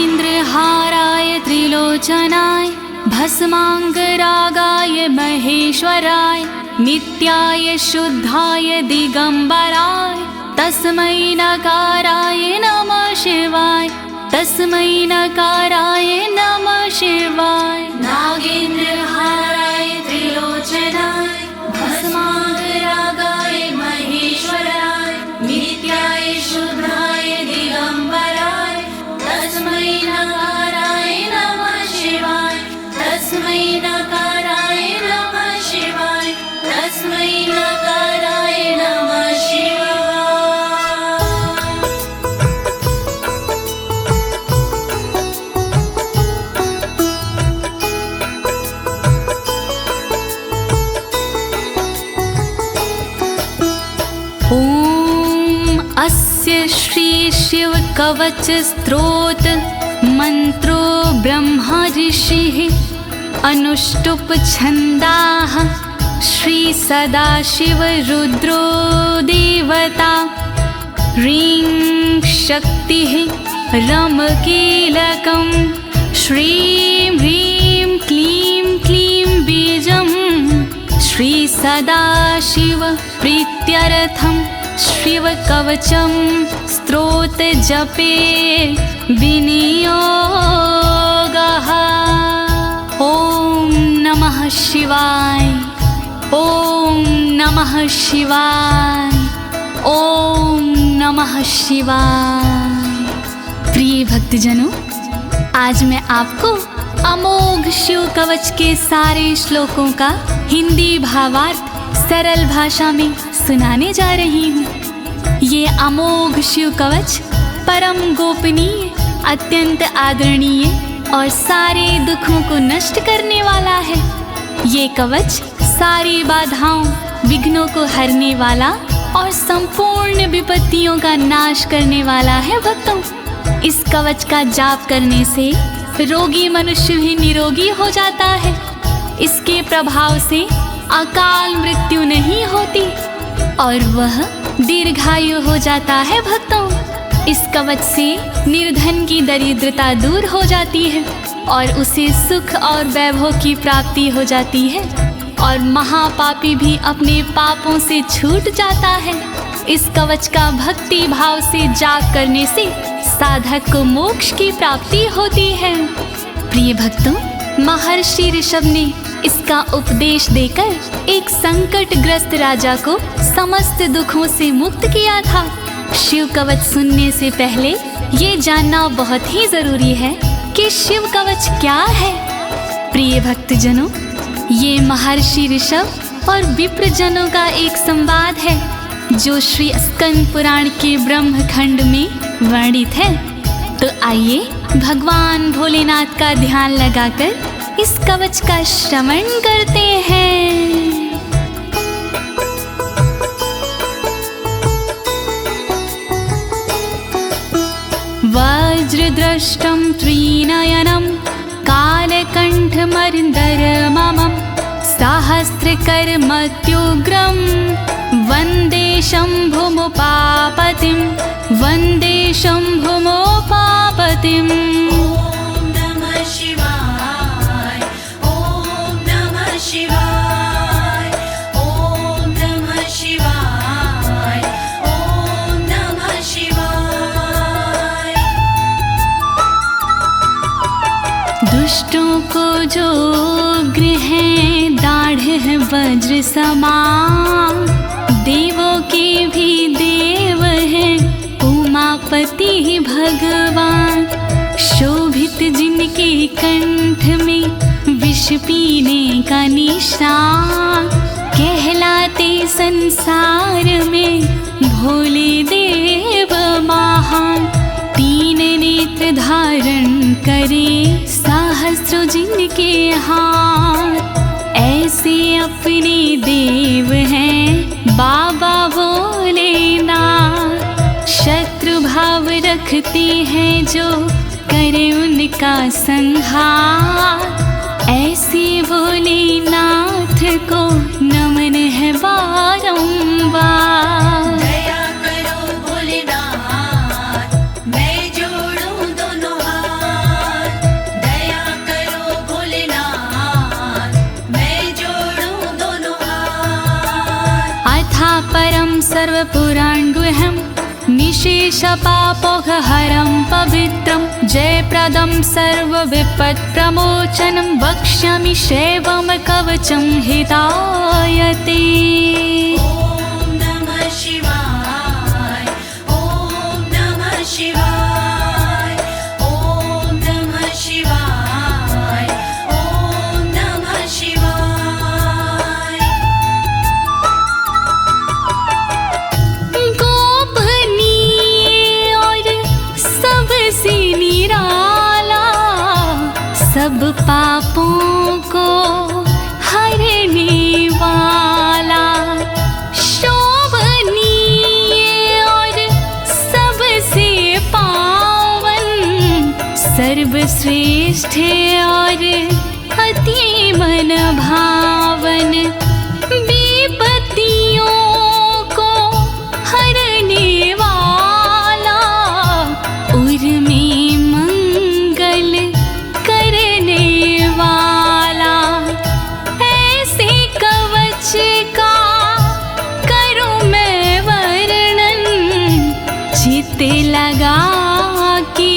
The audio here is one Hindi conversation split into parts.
नागेन्द्रहाराय त्रिलोचनाय भस्मांगरागाय महेश्वराय नित्याय शुद्धाय दिगंबराय तस्मै नकाराय नमः शिवाय तस्मै नकाराय नमः शिवाय। नागेन्द्रहाराय त्रिलोचनाय भस्मांगरागाय महेश्वराय नित्याय शुद्धाय दिगंबराय तस्मै नकाराय नमः शिवाय तस्मै नकाराय नमः शिवाय तस्मै नकाराय नमः शिवाय। अस्य श्री शिव कवच स्तोत्र मंत्रो ब्रह्मा ऋषिः अनुष्टुप छंदाः श्री सदाशिव रुद्रो देवता ह्रीं शक्तिः रम कीलकं श्रीं ह्रीं क्लीं क्लीं बीजं श्री सदाशिव प्रीत्यर्थं शिव कवचम स्तोत्र जपे विनियोगः। ओम नमः शिवाय ओम नमः शिवाय ओम नमः शिवाय। प्रिय भक्तजनों, आज मैं आपको अमोघ शिव कवच के सारे श्लोकों का हिंदी भावार्थ सरल भाषा में सुनाने जा रही हूँ। ये अमोघ शिव कवच परम गोपनीय, अत्यंत आदरणीय और सारे दुखों को नष्ट करने वाला है। ये कवच सारी बाधाओं, विघ्नों को हरने वाला और संपूर्ण विपत्तियों का नाश करने वाला है। भक्तों, इस कवच का जाप करने से रोगी मनुष्य भी निरोगी हो जाता है। इसके प्रभाव से अकाल मृत्यु नहीं होती और वह दीर्घायु हो जाता है। भक्तों, इस कवच से निर्धन की दरिद्रता दूर हो जाती है और उसे सुख और वैभव की प्राप्ति हो जाती है और महापापी भी अपने पापों से छूट जाता है। इस कवच का भक्ति भाव से जाप करने से साधक को मोक्ष की प्राप्ति होती है। प्रिय भक्तों, महर्षि ऋषभ ने इसका उपदेश देकर एक संकटग्रस्त राजा को समस्त दुखों से मुक्त किया था। शिव कवच सुनने से पहले ये जानना बहुत ही जरूरी है कि शिव कवच क्या है। प्रिय भक्तजनों, ये महर्षि ऋषभ और विप्रजनों का एक संवाद है जो श्री स्कंद पुराण के ब्रह्मखंड में वर्णित है। तो आइए भगवान भोलेनाथ का ध्यान लगाकर इस कवच का श्रवण करते हैं। वज्रदृष्टं त्रिनयनं कालकण्ठमर्दरममं सहस्रकर्मत्युग्रं वन्दे शम्भुमुपापतिं वन्दे शम्भुमुपापतिम्। दुष्टों को जो उग्र है दाढ़ है वज्र समान, देवों के भी देव है उमापति भगवान। शोभित जिनके कंठ में विष पीने का निशान, कहलाते संसार में भोले देव महान। तीन नेत्र धारण करे सहस्रों जिनके हाथ, ऐसे अपने देव हैं बाबा भोलेनाथ। शत्रु भाव रखते हैं जो करे उनका संहार, ऐसे भोलेनाथ को नमन है बारंबार। दया करो भोलेनाथ, मैं जोड़ूं दोनों हाथ। परं सर्वपुराणगुह्यं निशेषपापोघहरं पवित्रं जयप्रदं सर्वविपत्प्रमोचनं वक्ष्यामि शैवं कवचं हितायते। ॐ नमः शिवाय, ॐ नमः शिवाय, ॐ नमः शिवाय, ॐ नमः शिवाय। गोपनीय और सबसे निराला, सब पापों को हरने वाला, शोभनीय और सबसे पावन, सर्वश्रेष्ठ और अति मन भावन, विपत्तियों को हरने वाला, उर में मंगल करने वाला, ऐसे कवच का करूं मैं वर्णन, चित्त लगा के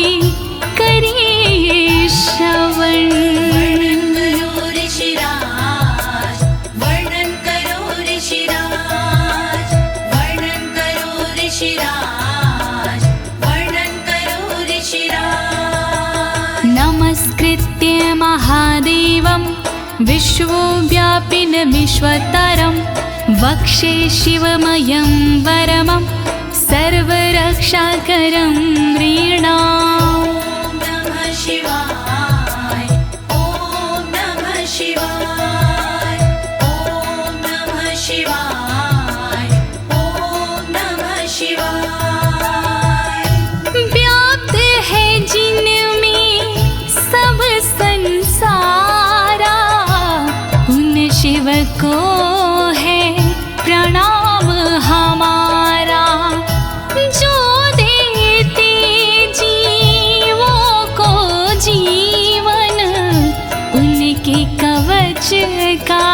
करिए श्रवण। वर्णन करो ऋषिराज, वर्णन करो ऋषिराज, वर्णन करो ऋषिराज, वर्णन करो ऋषिराज। नमस्कृत्य महादेवं विश्वव्यापिनमीश्वरं वक्षे शिवमयं वरमं सर्वरक्षाकरं नृणाम्। ॐ नमः शिवाय, ॐ नमः शिवाय, ॐ नमः शिवाय, ॐ नमः शिवाय। व्याप्त है जिनमें सब संसारा, उन शिव को है प्रणाम हमारा, जो देते जीवों को जीवन, उनके कवच का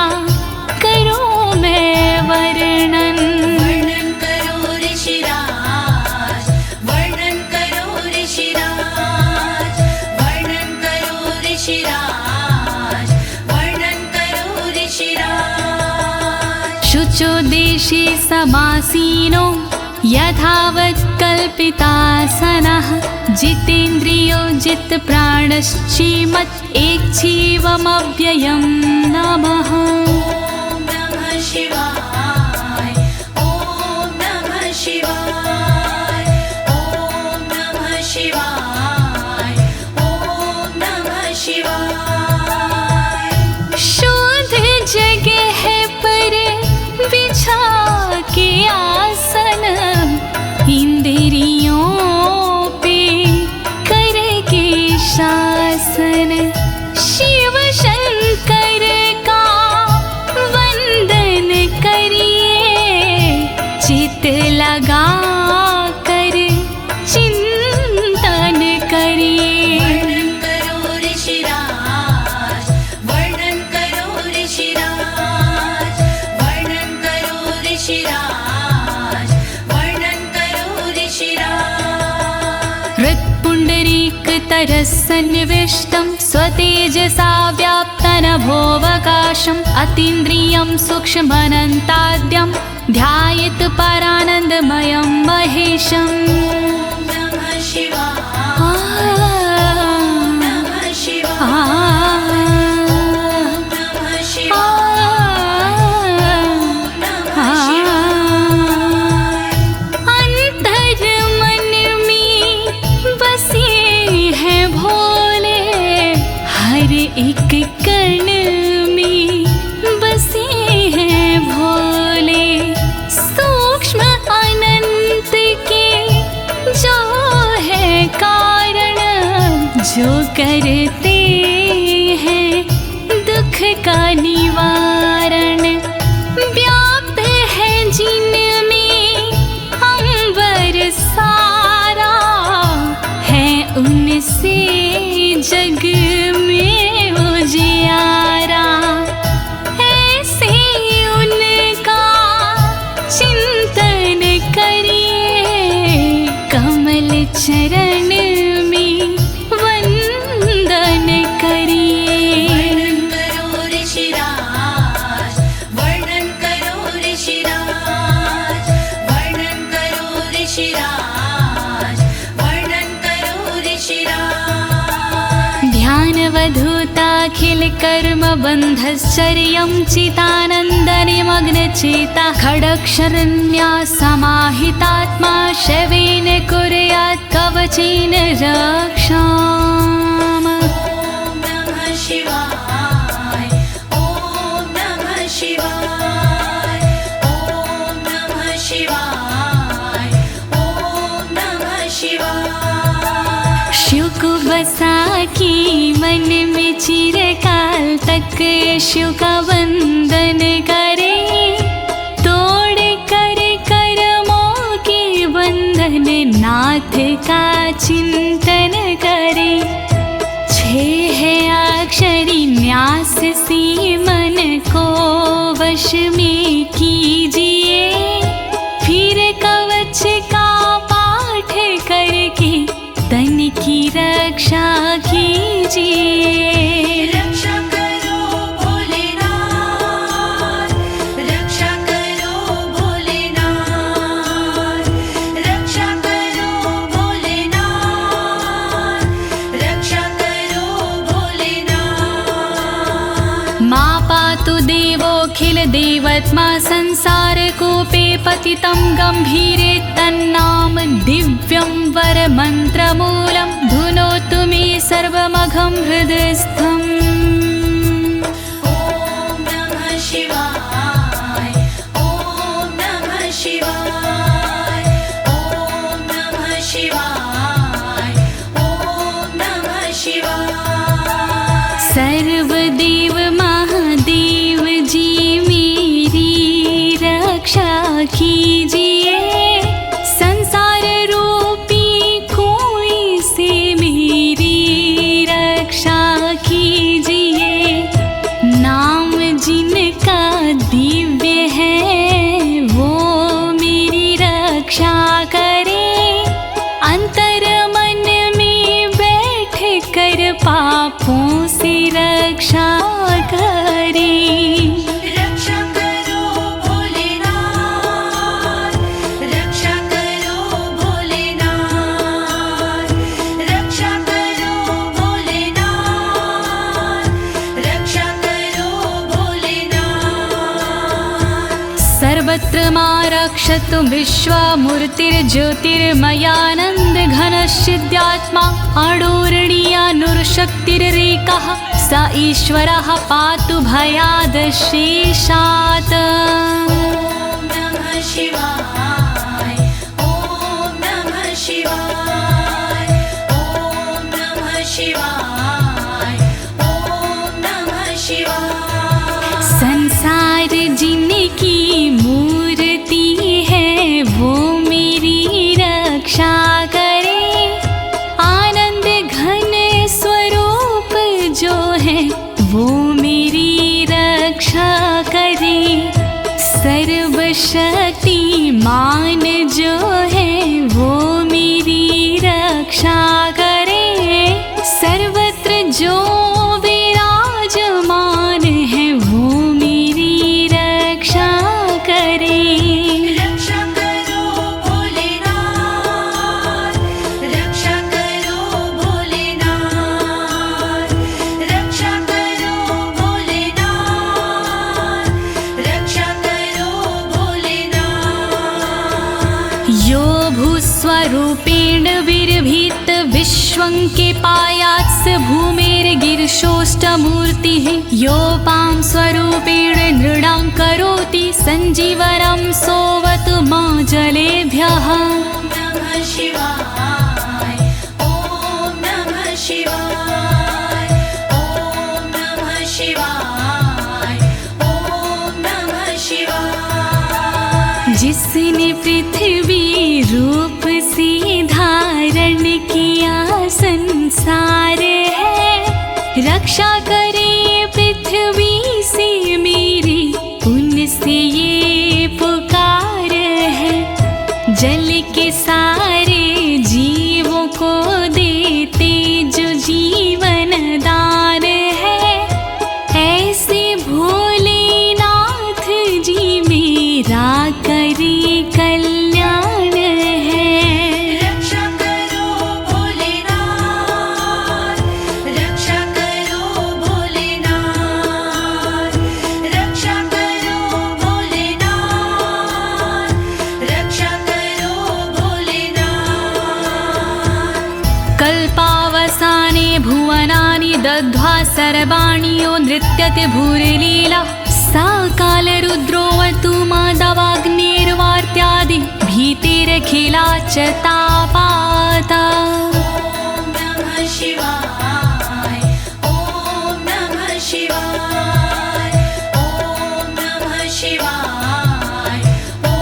करूं मैं वर्णन। वर्णन करो ऋषिराज, वर्णन करो ऋषिराज, वर्णन करो ऋषिराज, वर्णन करो ऋषिराज। शुचो देशे समासीनो यथावत् कल्पितासनः, जितेन्द्रियो जितप्राणश्चेमत् एकजीवमव्ययं नमः। ॐ नमः शिवाय, ॐ नमः शिवाय, ॐ नमः शिवाय, ॐ नमः शिवाय। शुद्ध जगह पर बिछा के आसन, इंद्रियों पे करके शासन, शिव शंकर का वंदन करिए, चित लगा कर चिंतन करिए। वर्णन करो ऋषिराज, वर्णन करो ऋषिराज, वर्णन करो ऋषिराज, वर्णन करो ऋषिराज। हृत्पुण्डरीकतरसन्निविष्टं स्वतेजसा व्याप्तनभोऽवकाशम्, अतीन्द्रियं सूक्ष्ममनन्ताद्यं ध्यायेत् परानन्दमयं महेशम्। ॐ नमः शिवाय, नमः शिवाय, नमः शिवाय, नमः शिवाय। अंतर मन में बसे हैं भोले, हर एक कण में बसे हैं भोले, सूक्ष्म अनंत के जो है कारण, जो करते हैं दुख का निवारण, व्याप्त है जिनमें अंबर सारा, है उनसे जग में उजियारा, ऐसे उनका चिंतन कर्मबन्धश्चर्यं चितानन्दनिमग्नचेता खडक्षरण्या समाहितात्मा शवेन कुर्यात् कवचेन रक्षाम्। ॐ नमः शिवाय ॐ नमः शिवाय ॐ नमः शिवाय ॐ नमः शिवाय। शिव को बसा की मन में चिरकाल तक शिव का वंदन करे, तोड़ कर कर्मों के बंधन नाथ का चिंतन करे। छह अक्षरी न्यास सी मन को वश में कीजिए, फिर कवच का पाठ करके तन की रक्षा कीजिए। रक्षा करो भोलेनाथ, रक्षा करो भोलेनाथ, रक्षा करो भोलेनाथ, रक्षा करो भोलेनाथ। मां पातु देवोऽखिल देवत्मा संसार कूपे पतितं गंभीरे तन्नाम दिव्यं वरमन्त्रमूलं धुनोतु मे सर्वमघं हृदयस्थम्। ॐ नमः शिवाय ॐ नमः शिवाय ॐ नमः शिवाय ॐ नमः शिवाय। सर्वदेव महादेव जी मेरी रक्षा कीजिए, संसार रूपी कोई से मेरी रक्षा कीजिए। नाम जिनका दिव्य है वो मेरी रक्षा करे, अंतर मन में बैठ कर पापों से रक्षा करे। रक्षा करो भोलेनाथ, रक्षा करो भोलेनाथ, रक्षा करो भोलेनाथ, रक्षा करो भोलेनाथ। सर्वत्र मां रक्षतु विश्वमूर्तिर्ज्योतिर्मयानन्द घनश्चिद्यात्मा अडोरणीयानुर्शक्तिरेकः स ईश्वरः पातु भयादशेषात्। ॐ नमः शिवाय ॐ नमः शिवाय ॐ नमः शिवाय ॐ नमः शिवाय। संसार जिनकी मूर्ति है वो मेरी रक्षा करे, आनंद घन स्वरूप जो है वो मेरी रक्षा करे। सर्वशक्तिमान जो है वो मेरी रक्षा करे, सर्वत्र जो विराजमान है वो मेरी रक्षा करे। रक्षा करो भोलेनाथ, रक्षा करो भोलेनाथ, रक्षा करो भोलेनाथ, रक्षा करो भोलेनाथ। यो भूस्वरूपेण विर्भीत विश्वं के पायात् स भूमेर्गिरिशोष्टमूर्तिः, योपां स्वरूपेण नृणां करोति सञ्जीवनं सोऽवतु मां जलेभ्यः। ॐ नमः शिवाय ॐ नमः शिवाय ॐ नमः शिवाय ॐ नमः शिवाय। जिसने पृथ्वी रूप से धारण किया संसार है, रक्षा करे पृथ्वी से मेरी उनसे ये पुकार है। जल के सारे जीवों को देते जो जीवन दान है, ऐसे भोलेनाथ जी मेरा करे कल्याण है। रक्षा करो भोलेनाथ, रक्षा करो भोलेनाथ, सर्वाणि यो नृत्यते भूरिलीला सा कालरुद्रोऽवतु माधवाग्निर्वार्त्यादि भीतिरखिला च तापाता। ॐ नमः शिवाय ॐ नमः शिवाय ॐ नमः शिवाय ॐ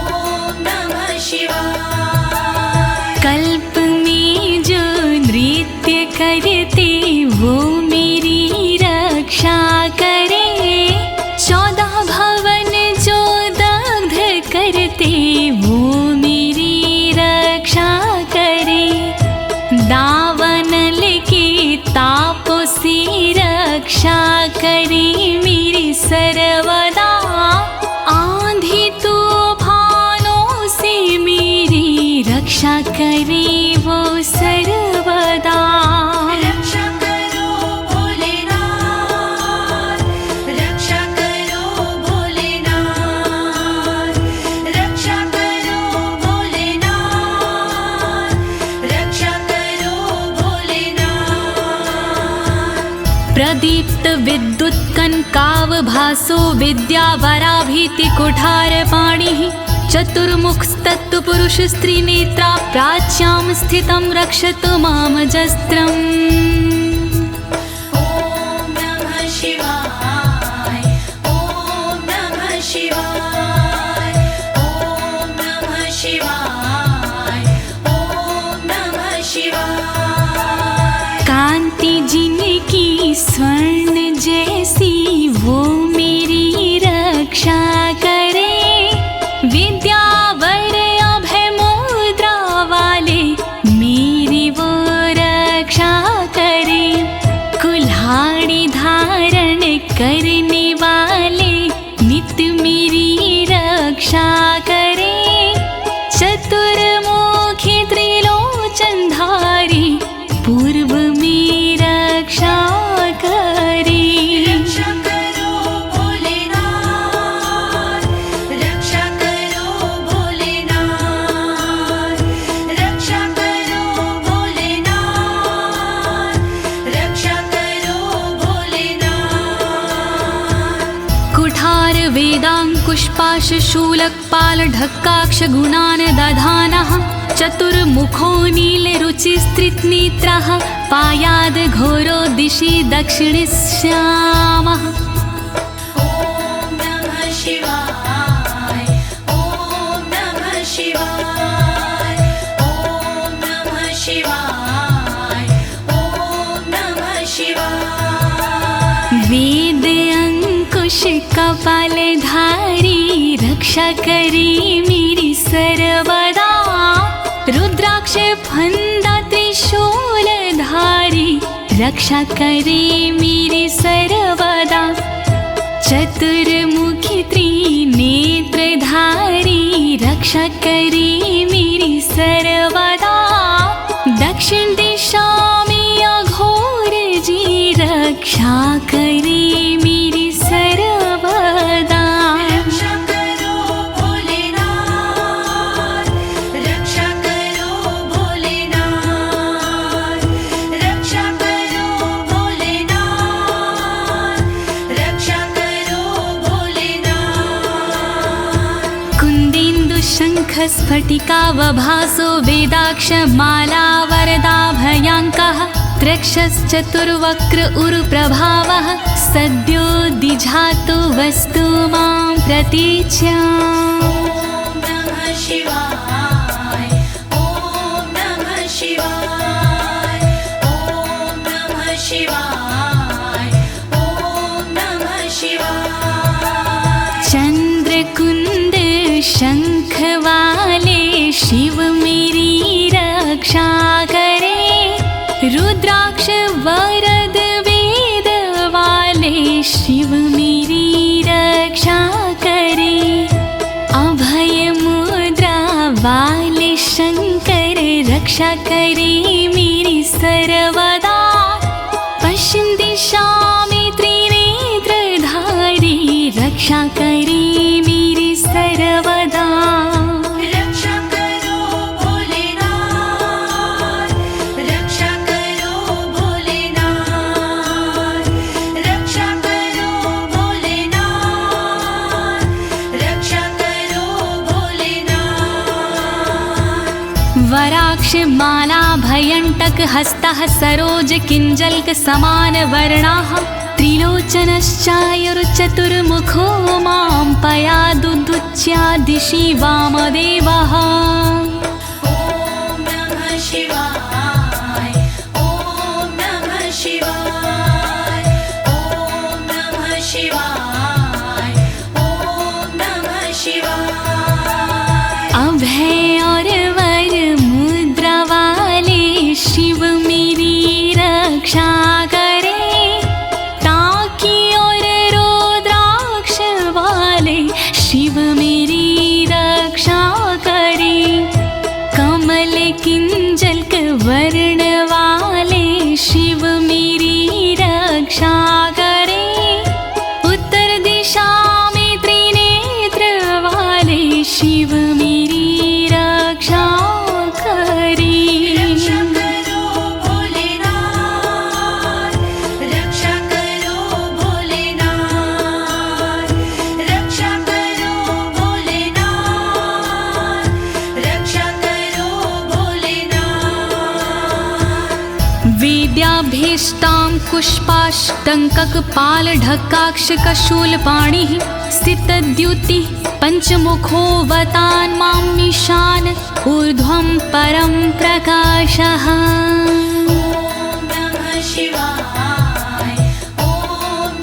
नमः शिवाय। कल्प में जो नृत्य करते वो मेरी रक्षा करे, 14 भवन जो दग्ध करते वो मेरी रक्षा करे। दावानल के तापों से रक्षा करे मेरी सर्वदा, आंधी तूफानों से मेरी रक्षा करे वो सर्वदा। रक्षा करो भोलेनाथ, रक्षा करो भोलेनाथ, रक्षा करो भोलेनाथ, रक्षा करो भोलेनाथ। प्रदीप्त विद्युत कनकावभासो विद्यावराभीति कुठारपाणिः, चतुर्मुखस्तत्पुरुष स्त्रीनेत्रा प्राच्यां स्थितं रक्षतु मामजस्त्रम्। ॐ नमः शिवाय ॐ नमः शिवाय ॐ नमः शिवाय ॐ नमः शिवाय। कांति जिनकी स्वर्ण जैसी वो मेरी रक्षा करे, विद्यावर अभय मुद्रा वाले मेरी वो रक्षा करे। कुल्हाड़ी धारण करने वाले नित्य मेरी रक्षा करे। चतुर्मुखी त्रिलोचनधारी पूर्व में रक्षा करे। रक्षा करो भोलेनाथ, रक्षा करो भोलेनाथ, रक्षा करो भोलेनाथ, रक्षा करो भोलेनाथ। कुठार वेदांकुशपाश शूलकपाल ढक्काक्ष गुणान् दधानः, चतुर्मुखो नीलरुचिस्त्रिनेत्रः पायाद् घोरो दिशि दक्षिणश्यामः। ॐ नमः शिवाय ॐ नमः शिवाय ॐ नमः शिवाय ॐ नमः शिवाय। वेद अंकुश कपालधारी रक्षा करे मेरी सर्वदा, रुद्राक्ष फंदा त्रिशूलधारी रक्षा करे मेरी सर्वदा। चतुर्मुखी त्रिनेत्रधारी रक्षा करे मेरी सर्वदा। दक्षिण दिशा में अघोर जी रक्षा करे मेरी सर्वदा। रक्षा करो भोलेनाथ, रक्षा करो भोलेनाथ, रक्षा करो भोलेनाथ, रक्षा करो भोलेनाथ। कुन्देन्दु शङ्ख स्फटिकावभासो वेदाक्ष माला वरदाभयाङ्कः, त्रक्षश्चतुर्वक्र उरुप्रभावः सद्यो दिझातु वस्तु मां प्रतीच्याम्। ॐ नमः शिवाय ॐ नमः शिवाय ॐ नमः शिवाय ॐ नमः शिवाय। चंद्रकुंद शंख वाले शिव मेरी रक्षा करे, रुद्राक्ष वरद वेद वाले शिव मेरी रक्षा करे। अभय मुद्रा वाले शंकर रक्षा करे मेरी सर्वदा। पश्चिम दिशा में त्रिनेत्रधारी रक्षा करे मेरी सर्वदा। रक्षा करो भोलेनाथ, रक्षा करो भोलेनाथ, रुद्राक्ष माला भयंटक हस्तः सरोज किंजल्क समान वर्णाः त्रिलोचनश्चायुर्चतुर्मुखो मां पयादुदुच्या दिशि वामदेवः। ॐ नमः शिवाय ॐ नमः शिवाय ॐ नमः शिवाय ॐ नमः शिवाय। अभय और वर मुद्रा वाले शिव मेरी रक्षा करे, ताकि और रुद्राक्ष वाले शिव मेरी रक्षा करे। कमल किंजल्क वर्ण वाले शिव मेरी रक्षा करे। उत्तर दिशा में त्रिनेत्र वाले शिव मेरी रक्षा करे। रक्षा करो भोलेनाथ, रक्षा करो भोलेनाथ, रक्षा करो भोलेनाथ, रक्षा करो भोलेनाथ। वेद्याभीष्टां पुष्पाष्टङ्ककपालढक्काक्षकशूलपाणिः स्थितद्युतिः पञ्चमुखोऽवतान् मामीशान ऊर्ध्वं परं प्रकाशः। ॐ नमः शिवाय ॐ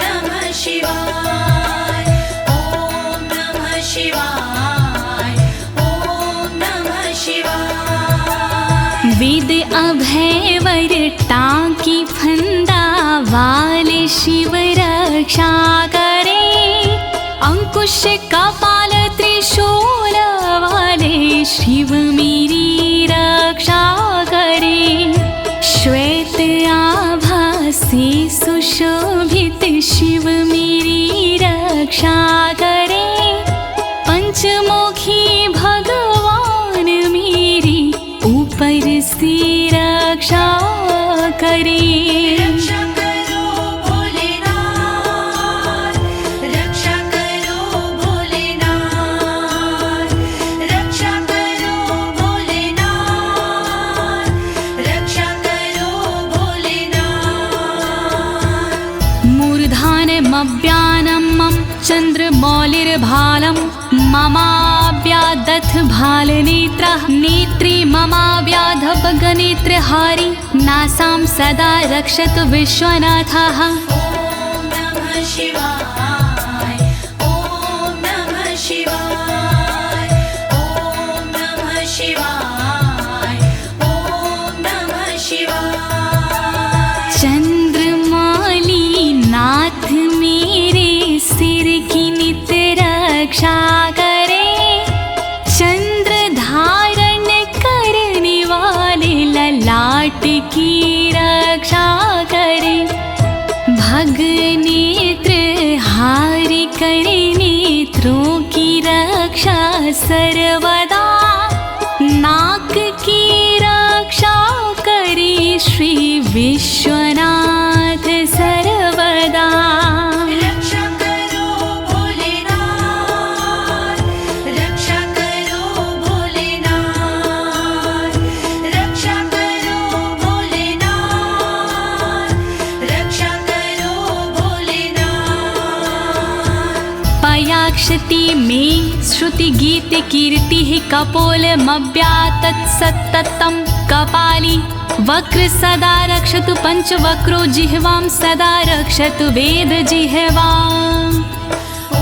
नमः शिवाय ॐ नमः शिवाय ॐ नमः शिवाय। वेद अभय वर टांकी फंदा वाले शिव रक्षा करे। अंकुश कपाल त्रिशूल वाले शिव मेरी रक्षा करे। श्वेत आभा से सुशोभित शिव मेरी रक्षा करे। पंचमुखी भगवान मेरी ऊपर से रक्षा करे। रक्षा करो भोलेनाथ, रक्षा करो भोलेनाथ, रक्षा करो भोलेनाथ, रक्षा करो भोलेनाथ। मूर्धानमव्यानं मम चन्द्रमौलिर्भालं ममाव्यादथ भालनेत्रः नेत्री ममाव्याधपगनेत्रहारी नासां सदा रक्षतु विश्वनाथः। ॐ नमः शिवाय ॐ नमः शिवाय ॐ नमः शिवाय ॐ नमः शिवाय। चंद्रमौली नाथ मेरे सिर की नित रक्षा करे। चंद्र धारण करने वाले ललाट की रक्षा करे। भग नेत्र हारि करे नेत्रों की रक्षा सर्वदा। नाक की रक्षा करे श्री विश्वनाथ सर्वदा। रक्षा करो भोलेनाथ, रक्षा करो भोलेनाथ, रक्षा करो भोलेनाथ, रक्षा करो भोलेनाथ। पयाक्षति में श्रुति गीत कीर्ति कपोलमव्यातत् सत्ततं कपाली वक्र सदा रक्षतु पंचवक्रो जिह्वां सदा रक्षतु वेद जिह्वाम्। ॐ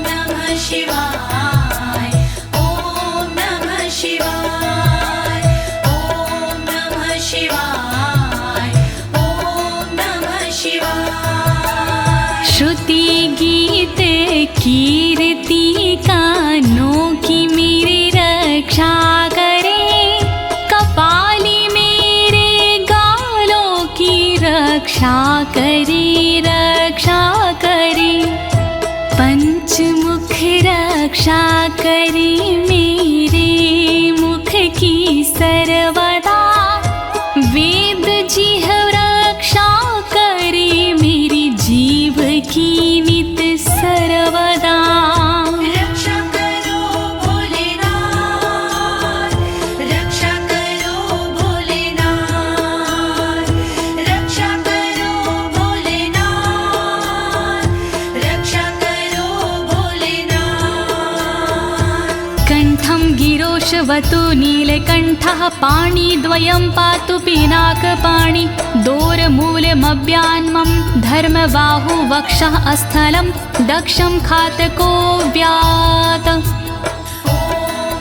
नमः शिवाय ॐ नमः शिवाय ॐ नमः शिवाय ॐ नमः शिवाय। श्रुति गीत कीर्ति कानों की मेरी रक्षा करे। कपाली मेरे गालों की रक्षा करे रक्षा करे। पंचमुख रक्षा करे मेरे मुख की सर्वदा। वेद जिह्व रक्षा करे मेरी जीव की नित सर्वदा। रक्षा करो भोलेनाथ, रक्षा करो कण्ठं गिरोशवतु नीलकण्ठः पाणिद्वयं पातु पिनाकपाणि दोरमूलमव्यान्मं धर्मबाहु वक्षः अस्थलं दक्षं खातको व्यात्। ॐ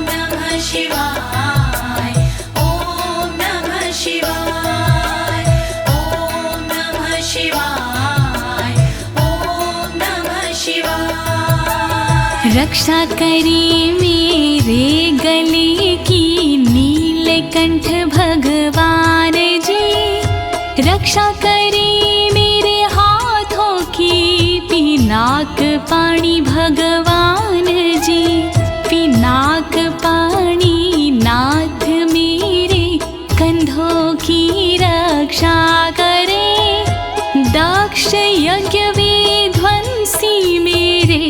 नमः शिवाय ॐ नमः शिवाय ॐ नमः शिवाय ॐ नमः शिवाय। रक्षा करी मेरे गले की नीलकंठ भगवान जी, रक्षा करी मेरे हाथों की पिनाक पाणी भगवान जी, पिनाक पाणी नाथ मेरे कंधों की रक्षा करे, दक्ष यज्ञ विध्वंसी मेरे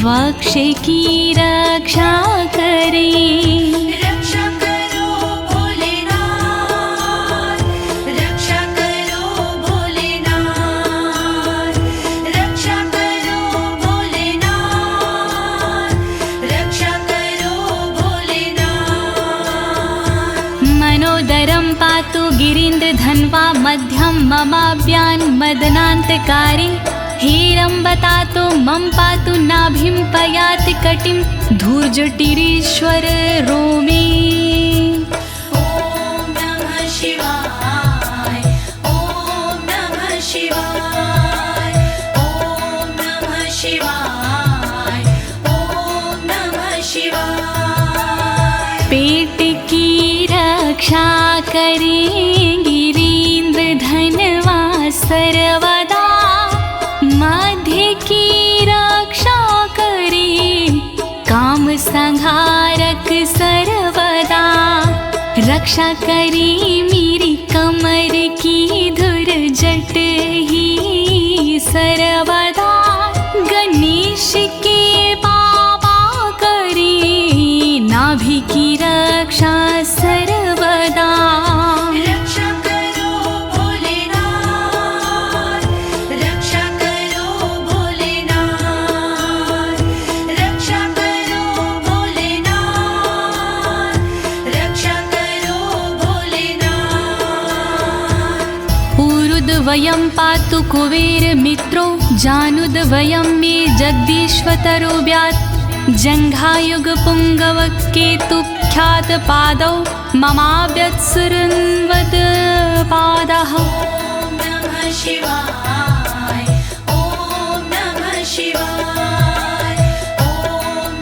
वक्ष की रक्षा करे। रक्षा करो भोलेनाथ, रक्षा करो भोलेनाथ, रक्षा करो भोलेनाथ, रक्षा करो भोलेनाथ। मनोदरं पातु गिरीन्द्रधन्वा मध्यं ममाभ्यान् मदनान्तकारी, हेरम्बतातो मम पातु नाभिं पयाति कटिं धूर्जटिरीश्वर रोमे। ॐ नमः शिवाय ॐ नमः शिवाय ॐ नमः शिवाय ॐ नमः शिवाय। पेट की रक्षा करें गिरीन्द्रधनवा सर्वदा, मध्य की रक्षा करें काम संहारक सर्वदा, रक्षा करें मेरी कमर की धुरजट ही सर्वदा, गणेश के बाबा करें नाभि की रक्षा सर्वदा। रक्षा करो भोलेनाथ, रक्षा करो भोलेनाथ, रक्षा करो भोलेनाथ, रक्षा करो भोलेनाथ। ऊरुद्वयं पातु कुबेर मित्रो, जानुद्वयं मे जगदीश्वतरो व्यात्, जङ्घायुग पुङ्गव केतुख्यात पादौ ममाव्यत्सुरन्वद पादः। ॐ नमः शिवाय ॐ नमः शिवाय ॐ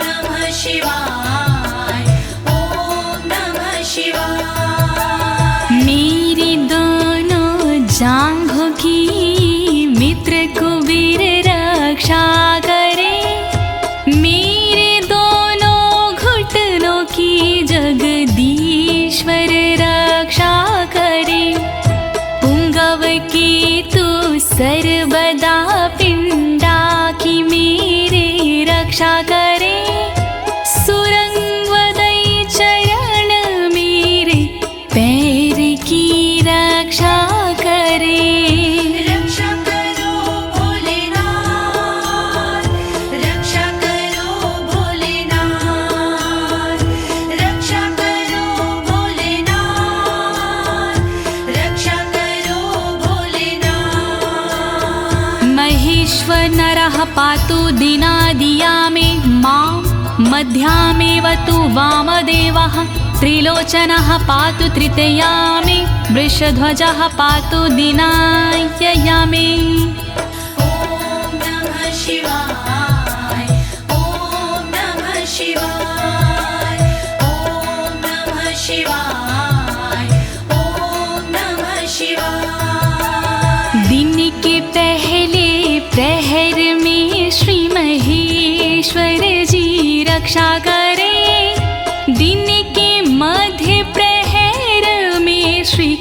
नमः शिवाय ॐ नमः शिवाय। मेरी दोनों जांघों की मित्र कुबेर रक्षा करे, मेरे दोनों घुटनों की जगदीश्वर रक्षा करे, पुंगव की तू सर्वदा पिंडा की मेरे रक्षा करे, सुरंगवदई चरण मेरे पैर की रक्षा करे। रक्षा करो भोलेनाथ, रक्षा करो भोलेनाथ, रक्षा करो भोलेनाथ, रक्षा करो भोलेनाथ। महेश्वर नरः पातु दिनादिया मे मां, मध्यामेवतु वामदेवः, त्रिलोचनः पातु तृतीया मे, वृषध्वजः पातु दिनायया मे। ॐ नमः शिवाय ॐ नमः शिवाय ॐ नमः शिवाय ॐ नमः शिवाय। दिन के पहले प्रहर में श्री महेश्वर जी रक्षा करे, दिन के मध्य प्रहर में श्री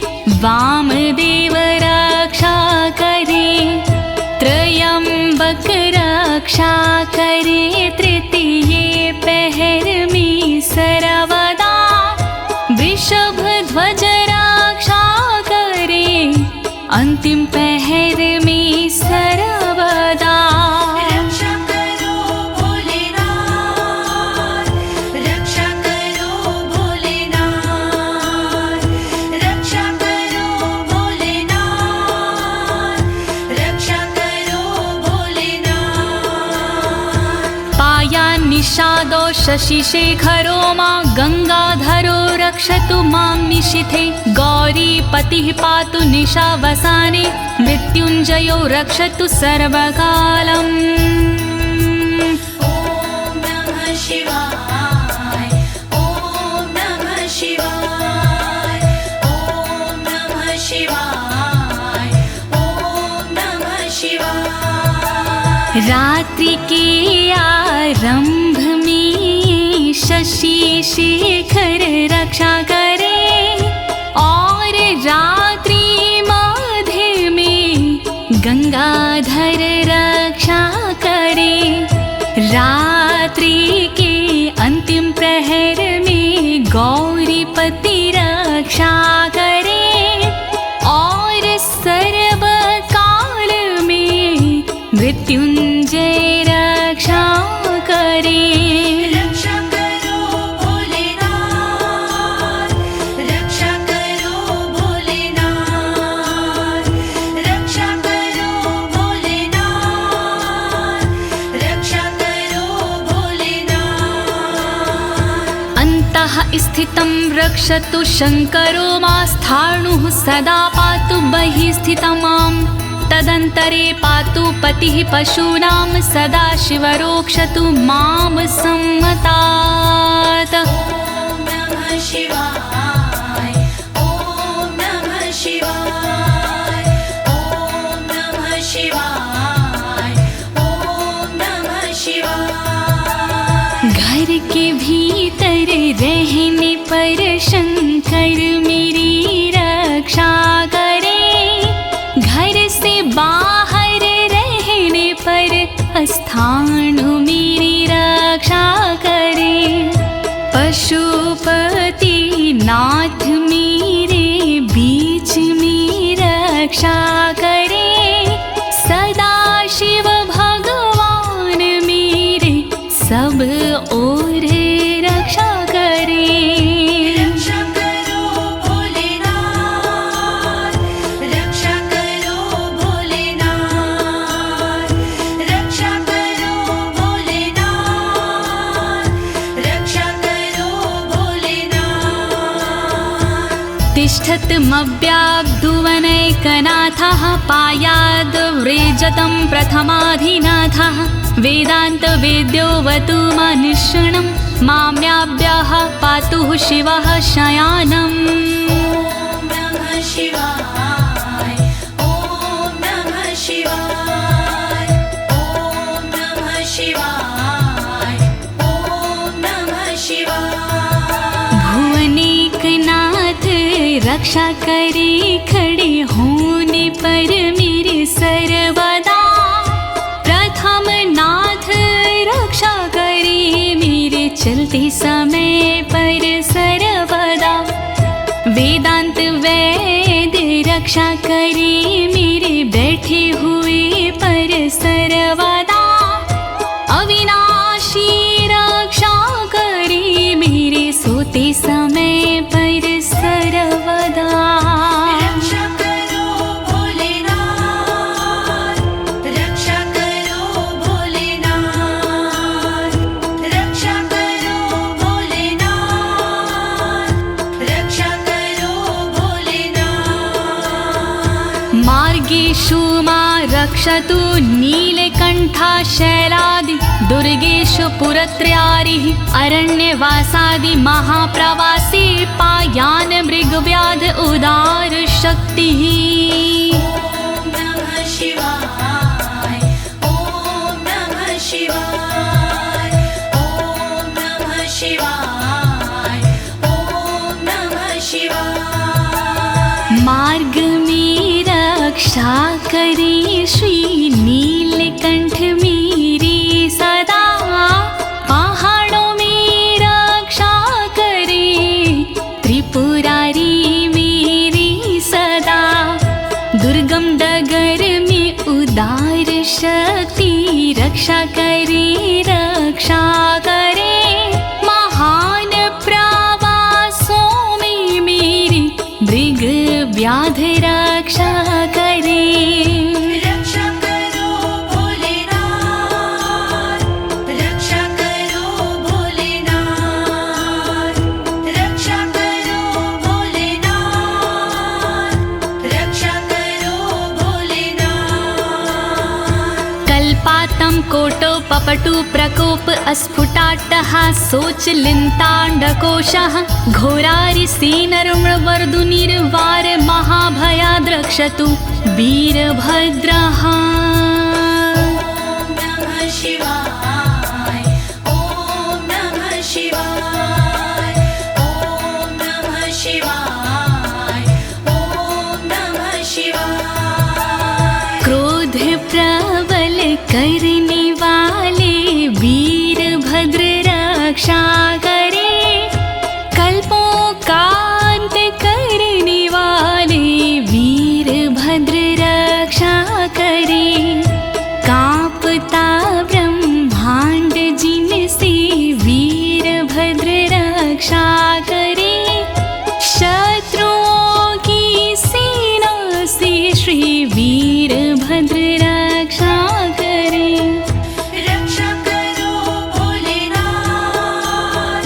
वामदेव रक्षा करे, त्रयंबक रक्षा करे, तृतीय पहर में सर्वदा, वृषभ ध्वज रक्षा करे, अंतिम पहर में सर्वदा। रक्षा करो भोलेनाथ, रक्षा निषादो शशिशेखरो मां गङ्गाधरो रक्षतु मां निशिथे गौरीपतिः पातु निशावसाने मृत्युञ्जयो रक्षतु सर्वकालम् ॐ नमः शिवाय ॐ नमः शिवाय ॐ नमः शिवाय ॐ नमः शिवाय। रात्रि के आरंभ में शशि शेखर रक्षा करे और रात्रि मध्य में गंगाधर रक्षा करे। रात्रि के अंतिम प्रहर में गौरीपति रक्षा करे और सर्वकाल में मृत्युंजय रक्षा करे। रक्षा करो भोलेनाथ रक्षा करो भोलेनाथ रक्षा करो भोलेनाथ रक्षा करो भोलेनाथ। अन्तः स्थितं रक्षतु शङ्करो मास्थाणुः सदा पातु बहिः स्थितं माम् तदन्तरे पातु पतिः पशूनां सदा शिवरोक्षतु मां सम्मतात्। ॐ नमः शिवाय ॐ नमः शिवाय ॐ नमः शिवाय ॐ नमः शिवाय। घर के भीतर रहने पर शंकर मेरी रक्षा करे घर से बाहर रहने पर स्थान मेरी रक्षा करे। पशुपति नाथ मेरे बीच में रक्षा करे सदा शिव भगवान मेरे सब ओर रक्षा करे। रक्षा करो भोलेनाथ रक्षा करो भोलेनाथ रक्षा करो भोलेनाथ रक्षा करो भोलेनाथ। तिष्ठतमव्याब्धुवनैकनाथः पायाद्व्रेजतं प्रथमाधिनाथः वेदान्तवेद्योऽवतु मनुष्यणं माम्याभ्यः पातु शिवः शयानम्। ॐ नमः शिवाय ॐ नमः शिवाय ॐ नमः शिवाय ॐ नमः शिवाय। भुवनेकनाथ रक्षा करे खड़े होने पर मेरे सर्वदा प्रथम नाथ रक्षा करे मेरे चलते समय पर सर्वदा। वेदांत वैद्य रक्षा करे मेरे बैठे हुए पर सर्वदा। अविनाशी रक्षा करे मेरे सोते समय पर सर्वदा। रक्षा करो भोलेनाथ रक्षा करो भोलेनाथ रक्षा करो भोलेनाथ रक्षा करो भोलेनाथ। मार्गेषु मां रक्षतु नीलकण्ठा शैलादि दुर्गेषु पुरत्रयारिः अरण्यवासादि महाप्रवासी पायान् मृगव्याध उदार शक्तिः। ॐ नमः शिवाय ॐ नमः शिवाय ॐ नमः शिवाय ॐ नमः शिवाय। मार्ग में रक्षा करे श्री नीलकंठ मेरी सदा। पहाड़ों में रक्षा करे त्रिपुरारी मेरी सदा। दुर्गम डगर में उदार शक्ति रक्षा करे महान प्रवासों में मेरी मृग व्याध रक्षा करे। रक्षा करो भोलेनाथ रक्षा करो पपटु प्रकोप अस्फुटाट्टहासोच लिन्ताण्डकोशः घोरारिसेनर्मवर्दुनिर्वार महाभयाद्रक्षतु वीरभद्रः। शिवाय ॐ नमः शिवाय ॐ नमः शिवाय ॐ नमः शिवाय। क्रोध प्रबल करने वाले वीरभद्र रक्षा करे, कल्पों का अंत करने वाले वीरभद्र रक्षा करे। कांपता ब्रह्मांड जिनसे वीरभद्र रक्षा करे, शत्रुओं की सेना से श्री वीरभद्र रक्षा करे। रक्षा करो भोलेनाथ,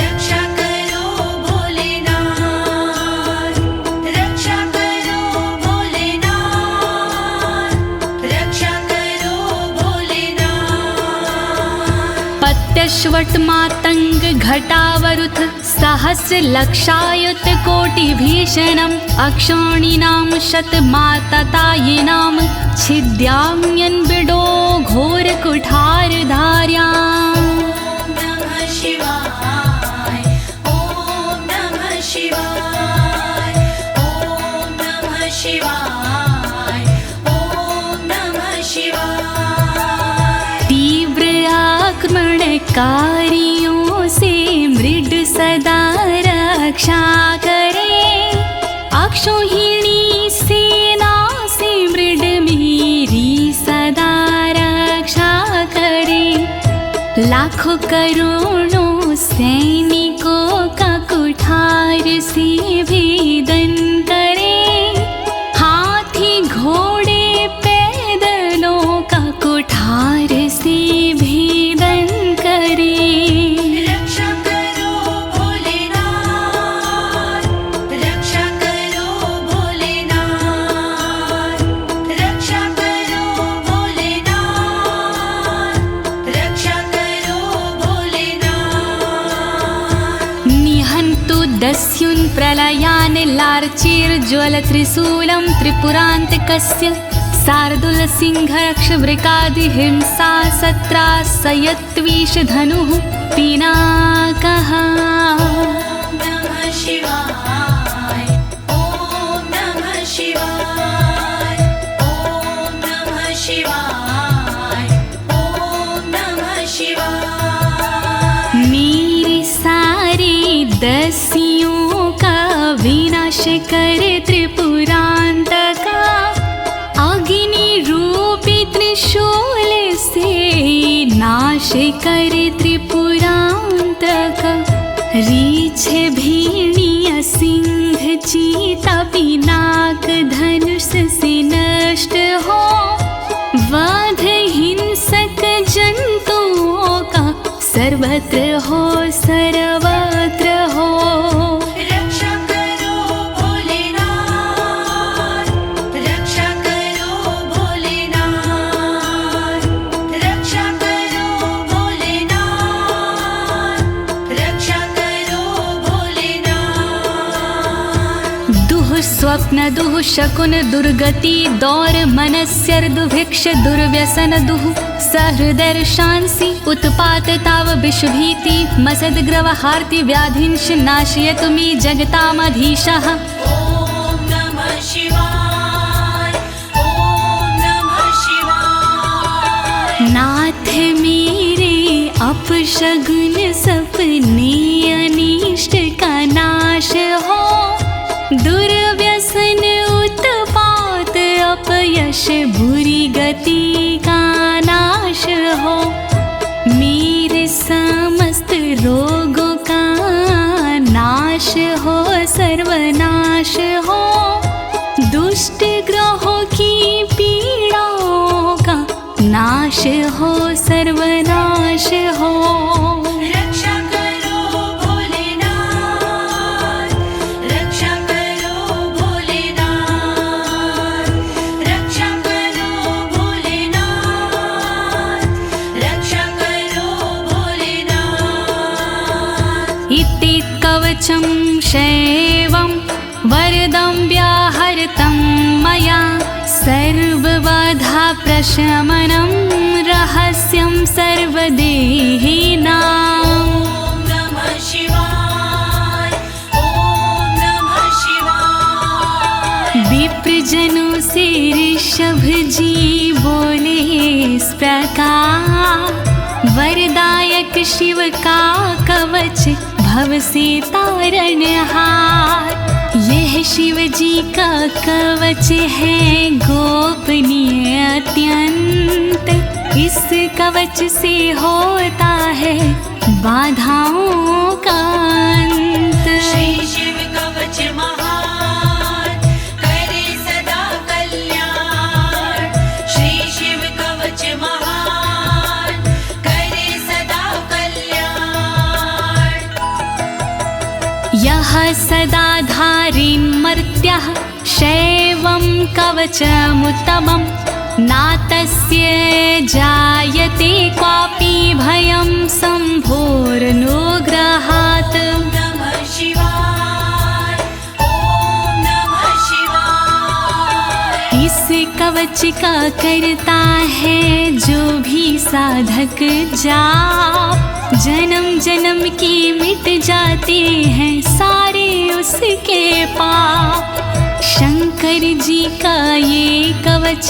रक्षा करो भोलेनाथ, रक्षा करो भोलेनाथ, रक्षा करो भोलेनाथ। पत्यश्वट मातंग घटावरुथ सहस्र लक्षायुत कोटि भीषणम् अक्षौणीनां शतमाततायिनां छिद्याम्यन् बिडो घोर कुठार धार्याम्। नमः शिवाय ॐ नमः शिवाय ॐ नमः शिवाय ॐ नमः शिवाय। तीव्र आक्रमणकारियों से मृड सदा रक्षा करे, अक्षौहिणी सेना से मृड मेरी सदा रक्षा करे। लाखों करोड़ों सैनिकों का कुठार से भेदन करे, हाथी घोड़े पैदलों का कुठार से भेदन करे। रक्षा करो भोलेनाथ, रक्षा करो भोलेनाथ, रक्षा करो भोलेनाथ, रक्षा करो भोलेनाथ। निहन्तु दस्युन् प्रलयान् लार्चेर्ज्वलत्रिशूलं त्रिपुरान्तकस्य शार्दूलसिंहरक्षवृकादिहिंसा सत्रासयत्विषधनुः पिनाकः। नमः शिवाय ॐ नमः शिवाय ॐ नमः शिवाय ॐ नमः शिवाय। मेरे सारे दस्युओं का विनाश करे त्रिपुरान्तका, अग्नि रूपी त्रिशूल से नाश करे त्रिपुरान्तका। रीछ भेड़िया सिंह चीता पिनाक धनुष से नष्ट हो, वध हिंसक जंतुओं का सर्वत्र हो सर्वत्र हो। रक्षा करो भोलेनाथ, रक्षा करो भोलेनाथ, रक्षा करो भोलेनाथ, रक्षा करो भोलेनाथ। दुः स्वप्न दुः शकुन दुर्गति दौर मनस्यर दुभिक्ष दुर्व्यसन दुः सहृदर्शांसि उत्पात ताव विषभीति मसद्ग्रवहार्ति व्याधिंश नाशयतु मे जगतामधीशः। ॐ नमः शिवाय ॐ नमः शिवाय। नाथ मेरे अपशगुन सपने अनिष्ट का नाश हो, दुर्व्यसन उत्पात अपयश बुरी गति का नाश हो। मेरे समस्त रोगों का नाश हो सर्वनाश हो, दुष्ट ग्रहों की पीड़ाओं का नाश हो सर्वनाश हो। रक्षा करो भोलेनाथ, रक्षा करो भोलेनाथ, रक्षा करो भोलेनाथ, कवचं शैवं वरदं व्याहृतं मया सर्वबाधा प्रशमनं रहस्यं सर्वदेहिनाम्। ॐ नमः शिवाय ॐ नमः शिवाय। विप्रजनों से ऋषभ जी बोले इस प्रकार, वरदायक शिव का कवच भव से तारणहार। यह शिव जी का कवच है गोपनीय अत्यंत, इस कवच से होता है बाधाओं का अंत। श्री शिव कवच महान करे सदा कल्याण। श्री शिव कवच महान करे सदा कल्याण। यः सदा धारिन्मर्त्यः शैवं कवचमुत्तमं, नातस्य जायते क्वापि भयं शम्भोरनुग्रहात्। नमः शिवाय ॐ नमः शिवाय। इस कवच का करता है जो भी साधक जाप, जन्म जन्म के मिट जाते हैं सारे उसके पाप। शंकर जी का ये कवच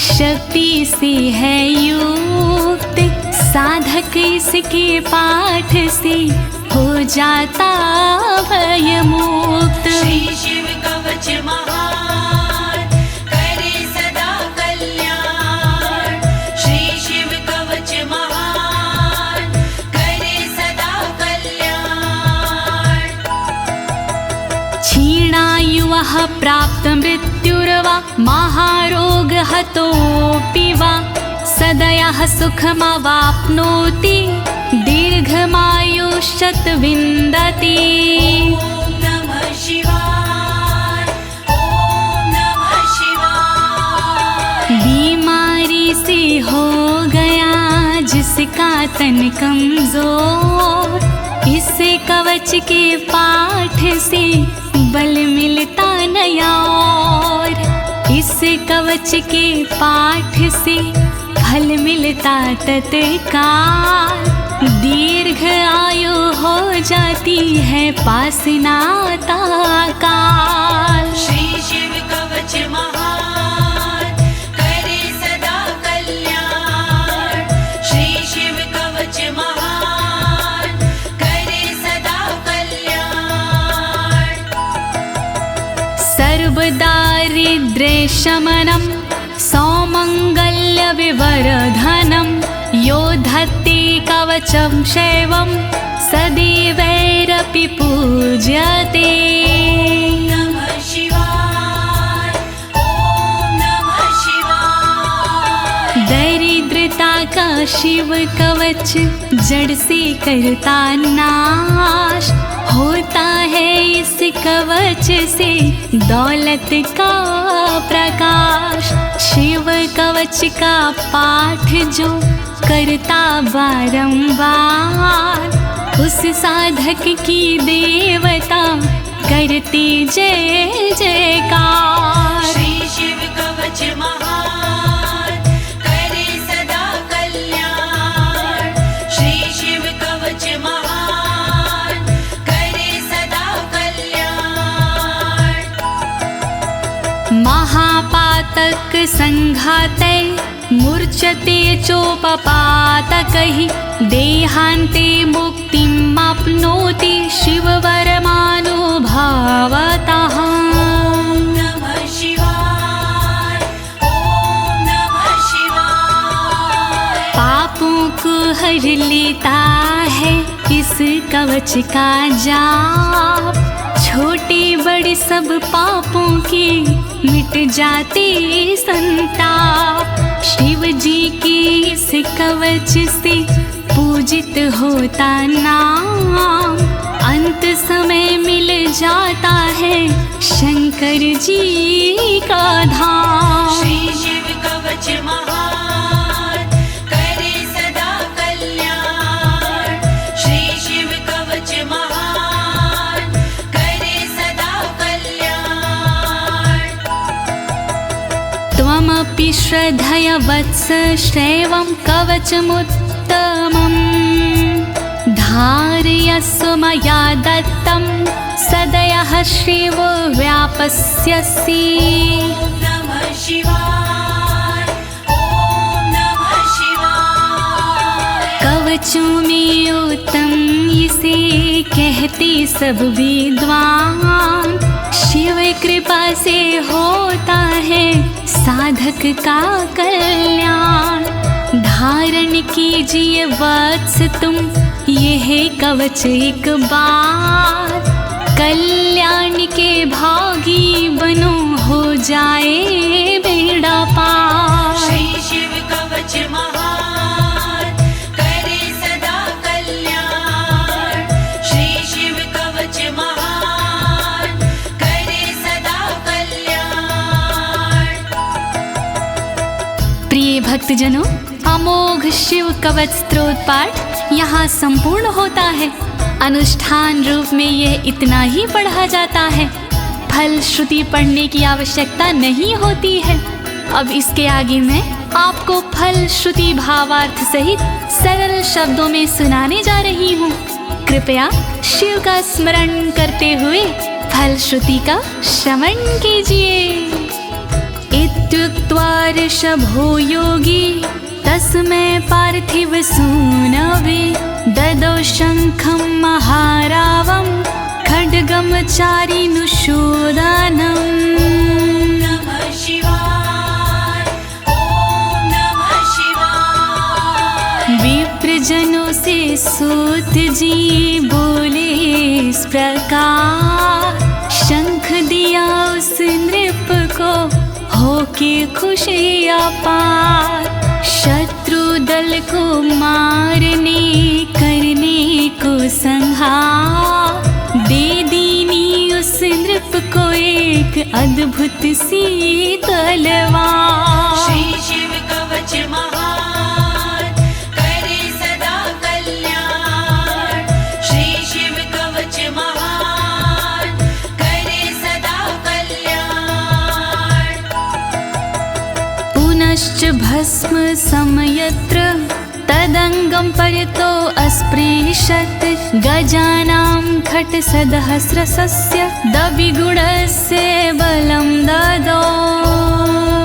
शक्ति से है युक्त, साधक इसके पाठ से हो जाता भयमुक्त। श्री शिव कवच महान करे सदा कल्याण। श्री शिव कवच महान करे सदा कल्याण। क्षीणायुः प्राप्त मृत्युर्वा महारोगहतोऽपि वा, सदयः सुखमवाप्नोति दीर्घमायुष्यत् विन्दति। ॐ नमः शिवाय ॐ नमः शिवाय। बीमारी से हो गया जिसका तन कमजोर, इस कवच के पाठ से बल मिलता नया और। इस कवच के पाठ से फल मिलता तत्काल, दीर्घ आयु हो जाती है पास नाता काल। श्री शिव कवच महान करे सदा कल्याण। श्री शिव कवच महान करे सदा कल्याण। सर्वदारिद्र्यशमनं सौमङ्गल्यविवर्धनं, यो धत्ते कवचं शैवं सदैवैरपि पूज्यते। नमः शिवाय ॐ नमः शिवाय। दरिद्रता का शिव कवच जड़ से करता नाश, होता है इस कवच से दौलत का प्रकाश। शिव कवच का पाठ जो करता बारंबार, उस साधक की देवता करती जय जयकार। श्री शिव कवच महान करे सदा कल्याण। श्री शिव कवच महान करे सदा कल्याण। महापातक संघाते मूर्छते चोपपातकैः, देहान्ते मुक्तिमाप्नोति शिववरमानुभावतः। नमः शिवाय ॐ नमः शिवाय। पापों को हर लेता है इस कवच का जाप, छोटे बड़े सब पापों के मिट जाते संताप। शिव जी के इस कवच से पूजित होता नाम, अंत समय मिल जाता है शंकर जी का धाम। श्री शिव कवच महान करे सदा कल्याण। श्री शिव कवच महान श्रद्धया वत्स श्रेवं कवचमुत्तमम् धारयस्व मया दत्तं सदयः श्रीवो व्यापस्यसि। नमः शिवाय, ॐ नमः शिवाय। कवचों में उत्तम इसे कहते सब विद्वान, शिव कृपा से होता है साधक का कल्याण। धारण कीजिए वत्स तुम यह कवच एक बार, कल्याण के भागी बनो हो जाए बेड़ा पार। श्री शिव कवच महान करे सदा कल्याण। श्री शिव कवच महान करे सदा कल्याण। प्रिय भक्तजनों, अमोघ शिव कवच स्तोत्र पाठ यहाँ संपूर्ण होता है। अनुष्ठान रूप में यह इतना ही पढ़ा जाता है, फल श्रुति पढ़ने की आवश्यकता नहीं होती है। अब इसके आगे मैं आपको फल श्रुति भावार्थ सहित सरल शब्दों में सुनाने जा रही हूँ। कृपया शिव का स्मरण करते हुए फल श्रुति का श्रवण कीजिए। इत्युक्त्वा ऋषभो योगी तस्मै पार्थिव सूनवे ददौ शङ्खं महारावं खड्गं चारिनुशोदानम्। नमः शिवाय, ॐ नमः शिवाय। विप्रजनों से सूत जी बोले इस प्रकार, शंख दिया उस नृप को होके खुशी अपार। शत्रु दल को मारने करने को संहार, दे दीनी उस नृप को एक अद्भुत सी तलवार। श्री शिव कवच महान करे सदा कल्याण। श्री शिव कवच महान करे सदा कल्याण। पुनश्च भस्म समयत्र तदंगं परितो अस्पृशत्, गजानां खट्सहस्रस्य दविगुणस्य बलं ददौ।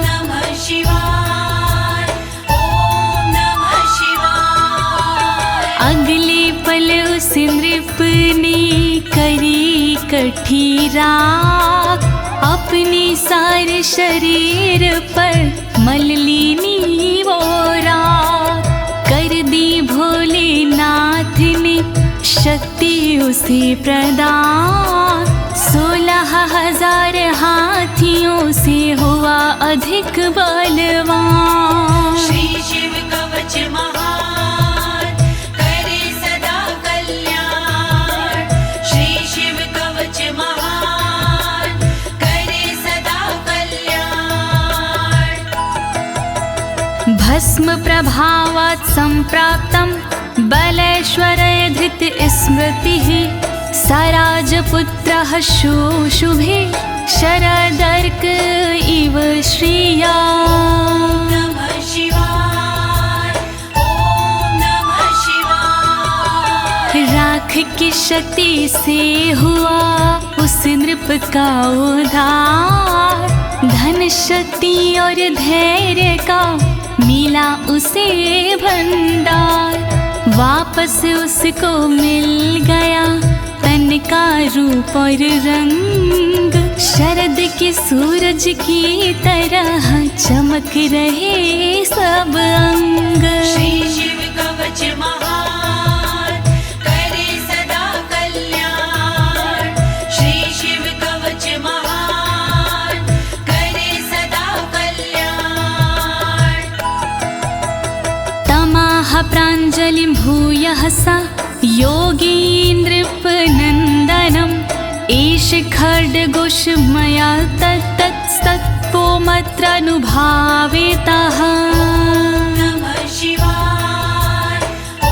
नमः शिवाय, ॐ नमः शिवाय। अगले पल उस नृप ने करी कठी राख, अपने सारे शरीर पर मल ली वो राख। कर दी भोलेनाथ ने शक्ति उसे प्रदान, 16,000 हाथियों से हुआ अधिक बलवान। श्री शिव कवच महान करे सदा कल्याण। श्री शिव कवच महान करे सदा कल्याण। भस्म प्रभावात् संप्राप्तं बलेश्वरे धृत स्मृतिः, सराजपुत्रः शुशुभे शरदर्क इव श्रिया। नमः शिवाय, ॐ नमः शिवाय। राख की शक्ति से हुआ उस नृप का उद्धार, धन शक्ति और धैर्य का मिला उसे भंडार। वापस उसको मिल गया तन का रूप और रंग, शरद के सूरज की तरह चमक रहे सब अंग। श्री शिव कवच महान करे सदा कल्याण। श्री शिव कवच महान करे सदा कल्याण। तमाह प्राञ्जलिं भूयः सा योगीन्द्रपनन्दनम्, एष खड्गोष मया तत्तत्पोमत्रानुभावितः। नमः शिवाय, ॐ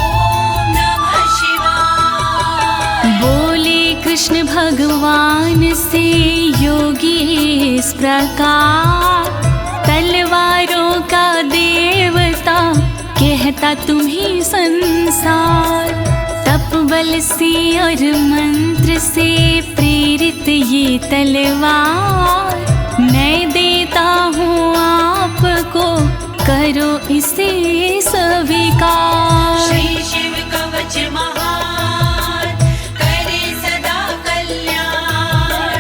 नमः शिवाय। बोले कृष्ण भगवान से योगी इस प्रकार, तलवारों देता तुम्हें संसार। तप बल से और मंत्र से प्रेरित ये तलवार, मैं देता हूँ आपको, करो इसे स्वीकार। श्री शिव कवच महान, करे सदा कल्याण।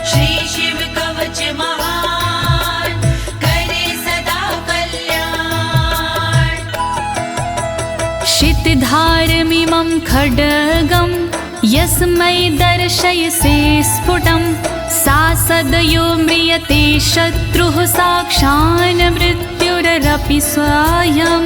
श्री शिव कवच महान, करे सदा कल्याण। शितधारमिमं खड्गं यस्मै दर्शयसे स्फुटं, सा सदयो म्रियते शत्रुः साक्षान् मृत्युरपि स्वयं।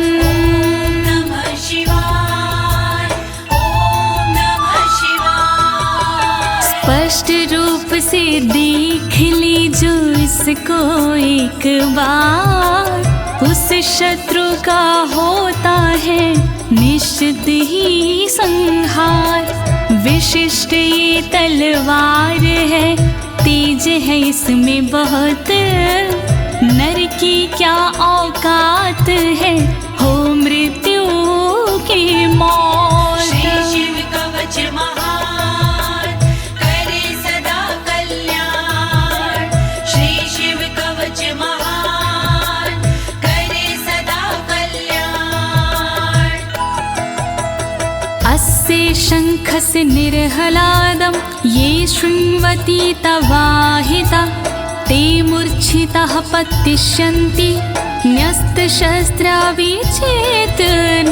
नमः शिवाय, ओम नमः शिवाय। स्पष्ट रूप से देख लीजो इसको एक बार, उस शत्रु का होता है निश्चित ही संहार। विशिष्ट ये तलवार है, तेज है इसमें बहुत, नर की क्या औकात है, हो मृत्यु की मौत। श्री शिव कवच महान, करे सदा कल्याण। श्री शिव कवच महान, करे सदा कल्याण। अस्य शङ्खस्य निर्हलादं ये शृण्वन्ति तवाहिता, ते मूर्छिताः पतिष्यन्ति न्यस्तशस्त्रा विचेतनाः।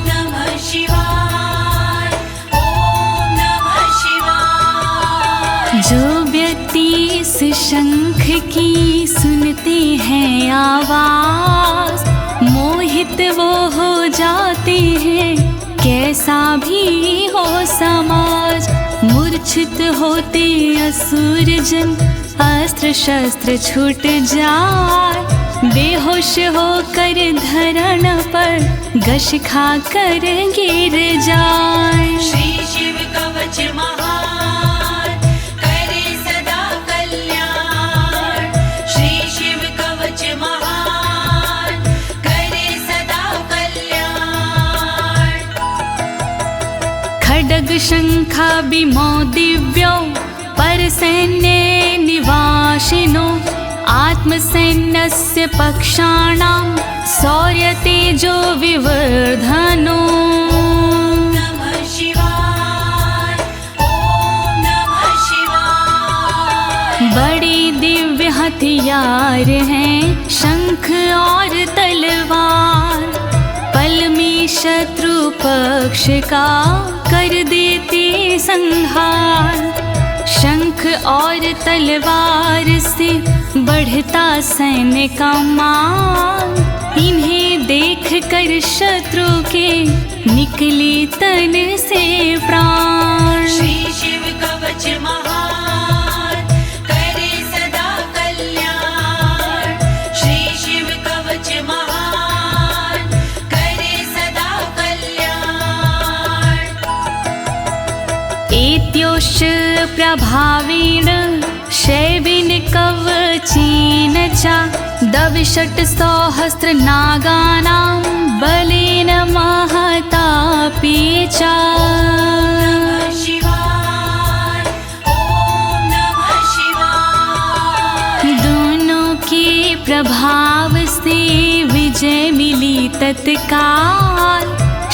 नमः शिवाय, ओम नमः शिवाय। जो व्यक्ति इस शंख की सुनते हैं आवाज, मोहित वो हो जाते हैं, कैसा भी हो समाज। मूर्छित होते असुर जन, अस्त्र शस्त्र छूट जाए, बेहोश होकर धरण पर घस खा कर गिर जाए। श्री शिव कवच महान, करे सदा कल्याण। श्री शिव कवच महान, करे सदा कल्याण। खड्ग शंखाभिमो दिव्यो परसैन्ये निवासिनो, आत्मसैन्यस्य पक्षाणां शौर्यतेजो विवर्धनो। नमः शिवाय, ओम नमः शिवाय। बड़ी दिव्य हथियार हैं शंख और तलवार, पल में शत्रु पक्ष का कर देते संहार। शंख और तलवार से बढ़ता सैन्य का मान, इन्हें देख कर शत्रु के निकले तन से प्राण। श्री शिव कवच महान, करे सदा कल्याण। श्री शिव कवच महान, करे सदा कल्याण। एत्योश्च प्रभावेण शैवेन कवचेन च, दविषट् सहस्र नागानां बलेन महतापि च। नमः शिवाय, ओम नमः शिवाय। दोनों के प्रभाव से विजय मिली तत्काल,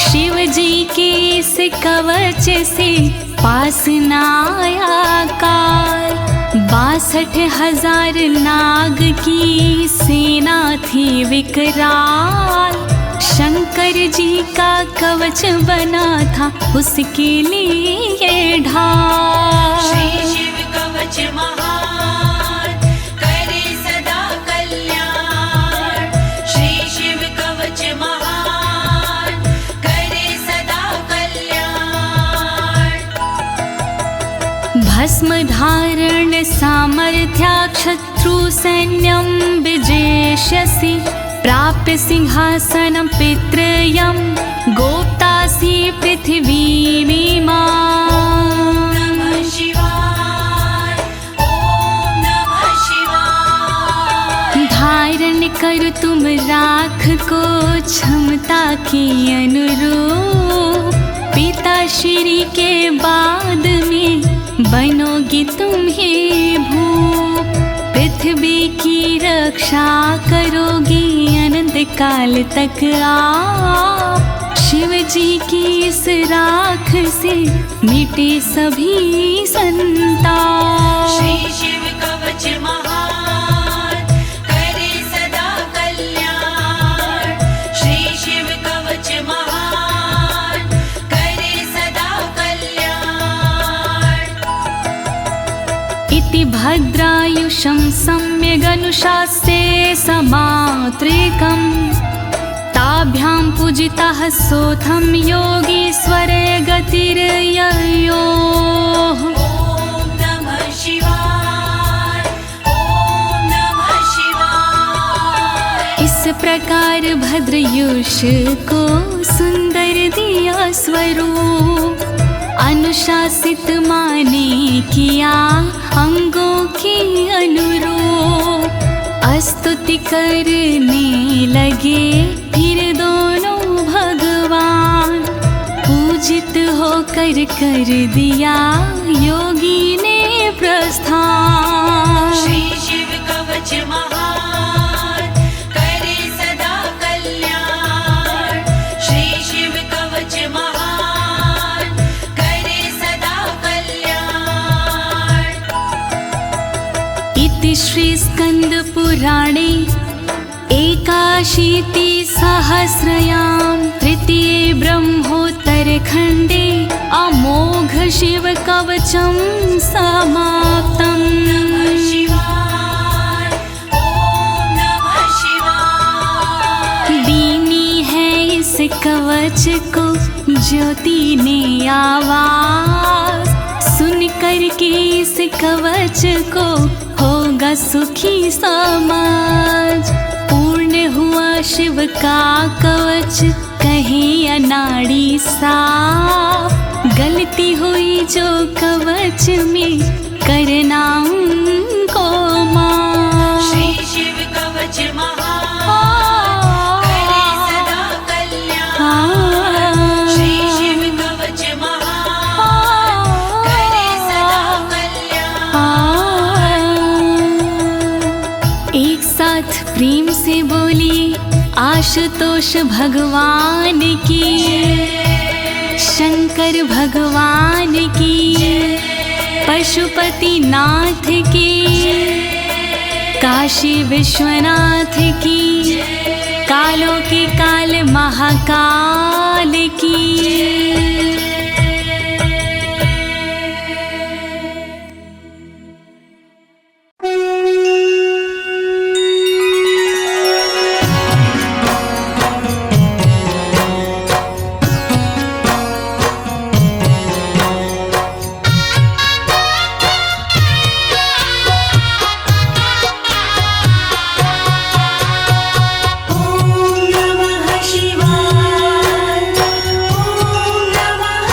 शिव जी के इस कवच से पास न आया काल। 62,000 नाग की सेना थी विकराल, शंकर जी का कवच बना था उसके लिए ढाल। श्री शिव कवच महान, करे सदा कल्याण। श्री शिव कवच महान, करे सदा कल्याण। भस्म धारण सामर्थ्या शत्रु सैन्यं विजेष्यसि, प्राप्य सिंहासनं पितृयं गोप्तासि पृथिवीमिमां। नमः शिवाय, ओम नमः शिवाय। धारण कर तुम राख को क्षमता के अनुरूप, पिता श्री के बाद में बनोगी तुम ही भूप। पृथ्वी की रक्षा करोगी अनंत काल तक आप। शिव जी की इस राख से मिटे सभी संताप। श्री शिव कवच महान करे सदा कल्याण। श्री शिव कवच महान करे सदा कल्याण। इति भद्रायुषं सम्यगनुशास्ये समात्रिकम्, ताभ्यां पूजितः सोऽथं योगीश्वरे गतिर्ययोः। ॐ नमः शिवाय, ॐ नमः शिवाय। इस प्रकार भद्रयुष को सुंदर दिया स्वरूप, अनुशासित माने किया अंगों की अनुरूप। स्तुति करने लगे फिर दोनों भगवान, पूजित होकर कर दिया योगी ने प्रस्थान। श्री शिव कवच महान करे सदा कल्याण। श्री शिव कवच महान करे सदा कल्याण। इति श्री स्कंद पुराणे एकाशीति सहस्रयां तृतीये ब्रह्मोत्तरखण्डे अमोघ शिव कवचं समाप्तम्। नमः शिवाय, ॐ नमः शिवाय। दीनी है इस कवच को ज्योति ने आवाज, सुन कर के इस कवच को होगा सुखी समाज। पूर्ण हुआ शिव का कवच कहे अनाड़ी साफ, गलती हुई जो कवच में करना उनको माफ। श्री शिव कवच महान करे सदा कल्याण। श्री शिव कवच महान करे सदा कल्याण। एक साथ प्रेम से बोलिए आशुतोष भगवान की, शंकर भगवान की, पशुपति नाथ की, काशी विश्वनाथ की, कालों के काल महाकाल की। ॐ नमः शिवाय, ॐ नमः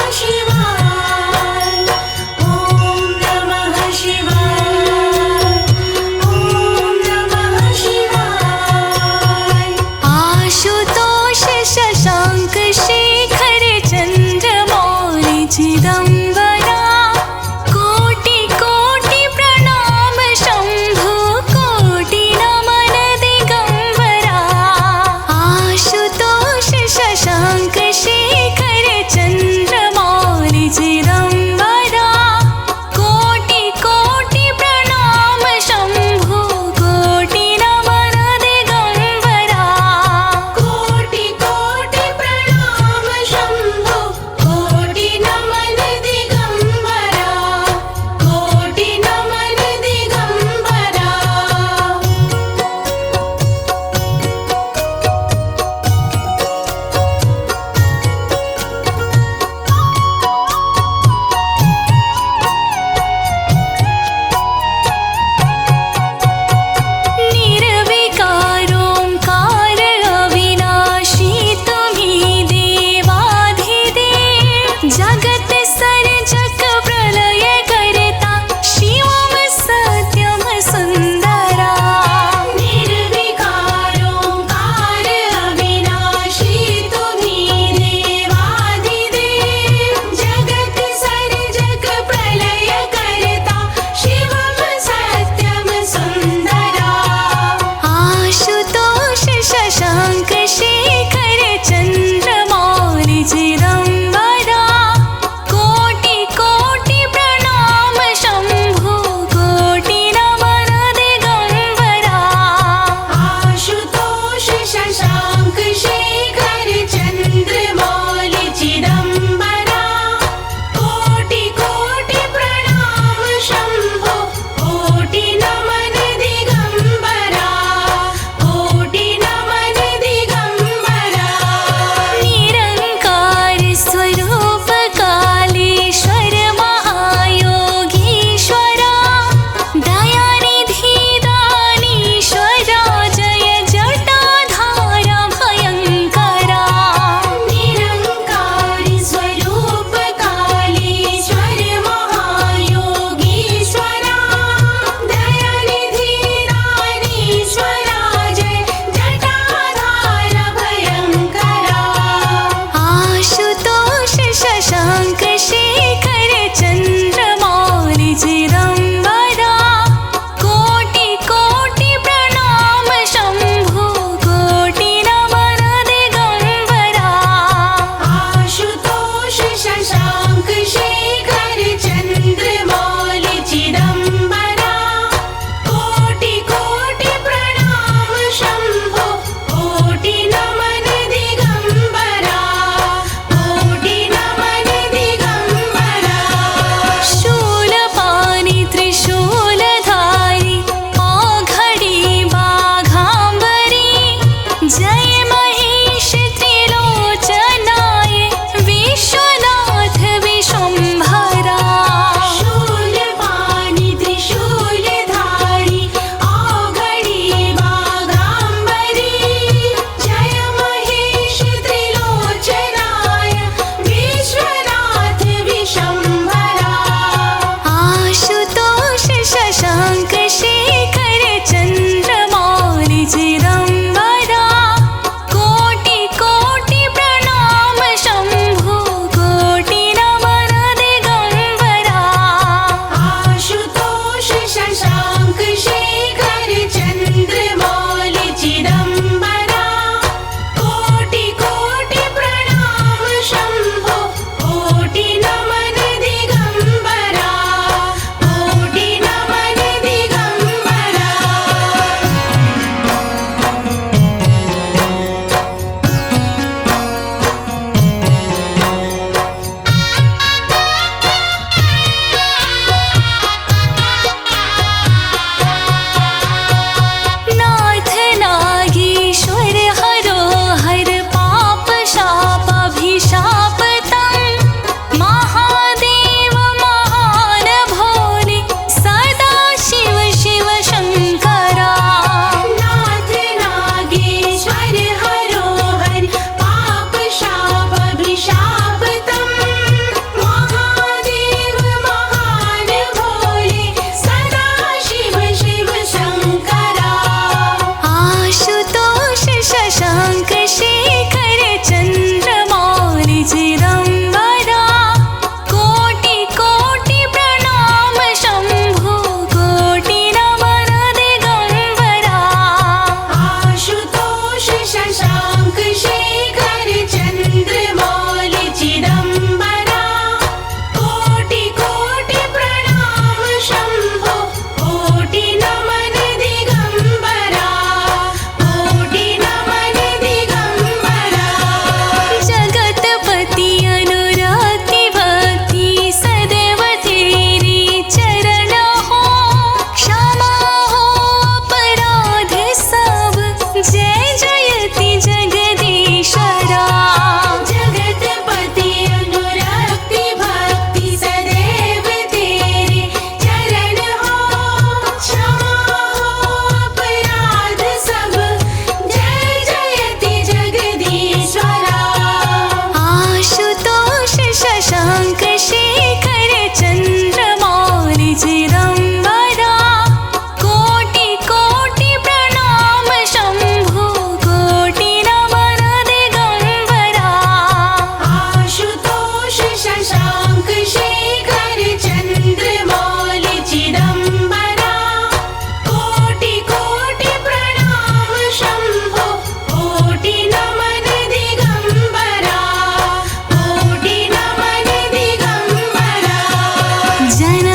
जन